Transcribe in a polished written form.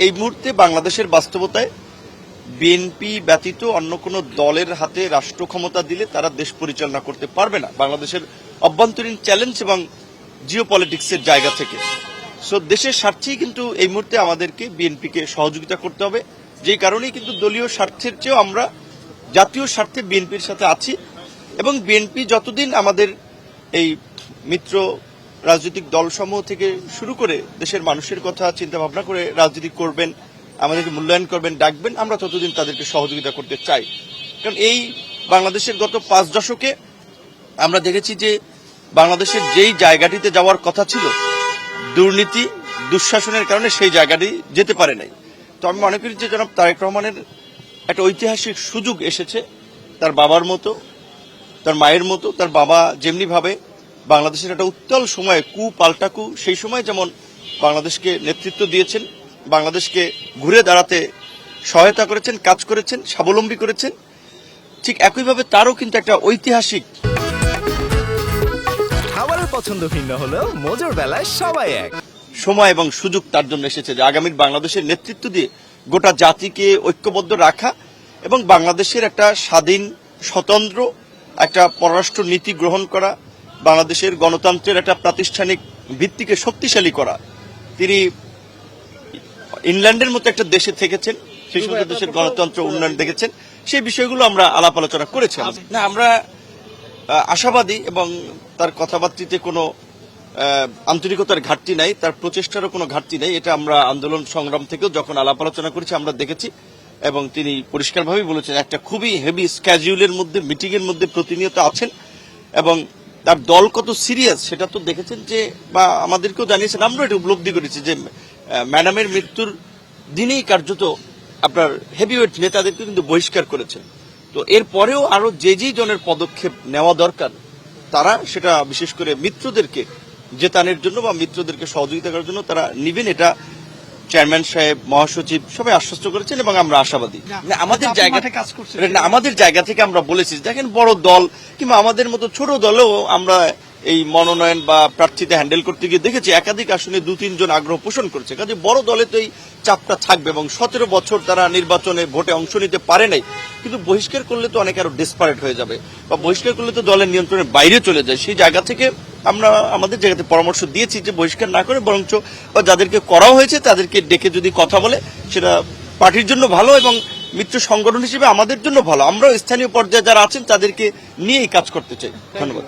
এই মুহূর্তে বাংলাদেশের বাস্তবতায় বিএনপি ব্যতীত অন্য কোনো দলের হাতে রাষ্ট্র ক্ষমতা দিলে তারা দেশ পরিচালনা করতে পারবে না বাংলাদেশের অভ্যন্তরীণ চ্যালেঞ্জ এবং জিও পলিটিক্সের জায়গা থেকে। সো দেশের স্বার্থেই কিন্তু এই মুহূর্তে আমাদেরকে বিএনপিকে সহযোগিতা করতে হবে, যেই কারণেই কিন্তু দলীয় স্বার্থের চেয়েও আমরা জাতীয় স্বার্থে বিএনপির সাথে আছি। এবং বিএনপি যতদিন আমাদের এই মিত্র রাজনৈতিক দলসমূহ থেকে শুরু করে দেশের মানুষের কথা চিন্তা ভাবনা করে রাজনীতি করবেন, আমাদেরকে মূল্যায়ন করবেন, ডাকবেন, আমরা ততদিন তাদেরকে সহযোগিতা করতে চাই। কারণ এই বাংলাদেশের গত 5 দশকে আমরা দেখেছি যে বাংলাদেশের যেই জায়গাটিতে যাওয়ার কথা ছিল দুর্নীতি দুঃশাসনের কারণে সেই জায়গাটি যেতে পারে নাই। তো আমি মনে করি যে জনাব তারেক রহমানের একটা ঐতিহাসিক সুযোগ এসেছে, তার বাবার মতো, তার মায়ের মতো। তার বাবা যেমনি ভাবে বাংলাদেশের একটা উত্তাল সময়ে পাল্টা কু সেই সময় যেমন বাংলাদেশকে নেতৃত্ব দিয়েছেন, বাংলাদেশকে ঘুরে দাঁড়াতে সহায়তা করেছেন, কাজ করেছেন, স্বাবলম্বী করেছেন, ঠিক একইভাবে তারও কিন্তু একটা ঐতিহাসিক খাবারের পছন্দ ভিন্ন হলেও মজার বেলায় সবাই এক সময় এবং সুযোগ তার জন্য এসেছে যে আগামীর বাংলাদেশের নেতৃত্ব দিয়ে গোটা জাতিকে ঐক্যবদ্ধ রাখা এবং বাংলাদেশের একটা স্বাধীন স্বতন্ত্র একটা পররাষ্ট্র নীতি গ্রহণ করা, বাংলাদেশের গণতন্ত্রের একটা প্রাতিষ্ঠানিক ভিত্তিকে শক্তিশালী করা। তিনি ইংল্যান্ডের মতো একটা দেশে থেকেছেন, সেই সমস্ত দেশের গণতন্ত্র উন্নয়ন দেখেছেন, সেই বিষয়গুলো আমরা আলাপ আলোচনা করেছি। না, আমরা আশাবাদী এবং তার কথাবার্তিতে কোনো আন্তরিকতার ঘাটতি নাই, তার প্রচেষ্টারও কোনো ঘাটতি নাই। এটা আমরা আন্দোলন সংগ্রাম থেকেও যখন আলাপ আলোচনা করেছি আমরা দেখেছি এবং তিনি পরিষ্কারভাবেই বলেছেন একটা খুবই হেভি স্ক্যাজুয়ালের মধ্যে মিটিং এর মধ্যে প্রতিনিয়ত আছেন এবং তার দল কত সিরিয়াস সেটা তো দেখেছেন যে, বা আমাদেরকেও জানিয়েছেন, আমরা এটা উপলব্ধি করেছি যে ম্যাডামের মৃত্যুর দিনেই কার্যত আপনার হেভিওয়েট নেতাদেরকে কিন্তু বহিষ্কার করেছেন। তো এরপরেও আরো যে জনের পদক্ষেপ নেওয়া দরকার তারা সেটা বিশেষ করে মিত্রদেরকে জেতানোর জন্য বা মিত্রদেরকে সহযোগিতা করার জন্য তারা নিবেন, এটা চেয়ারম্যান সাহেব, মহাসচিব সবাই আশ্বস্ত করেছেন এবং আমরা আশাবাদী। আমাদের জায়গা থেকে আমরা বলেছি, দেখেন বড় দল কিংবা আমাদের মতো ছোট দলেও আমরা এই মনোনয়ন বা প্রার্থীতে হ্যান্ডেল করতে গিয়ে দেখেছি একাধিক আসনে 2-3 জন আগ্রহ পোষণ করেছে। কাজে বড় দলে তো এই চাপটা থাকবে এবং 17 বছর তারা নির্বাচনে ভোটে অংশ নিতে পারে নাই, কিন্তু বহিষ্কার করলে তো অনেক আরো ডেসপারেট হয়ে যাবে বা বহিষ্কার করলে তো দলের নিয়ন্ত্রণের বাইরে চলে যায়। সেই জায়গা থেকে আমরা আমাদের জায়গাতে পরামর্শ দিয়েছি যে বহিষ্কার না করে বরঞ্চ বা যাদেরকে করা হয়েছে তাদেরকে ডেকে যদি কথা বলে সেটা পার্টির জন্য ভালো এবং মিত্র সংগঠন হিসেবে আমাদের জন্য ভালো। আমরাও স্থানীয় পর্যায়ে যারা আছেন তাদেরকে নিয়েই কাজ করতে চাই। ধন্যবাদ।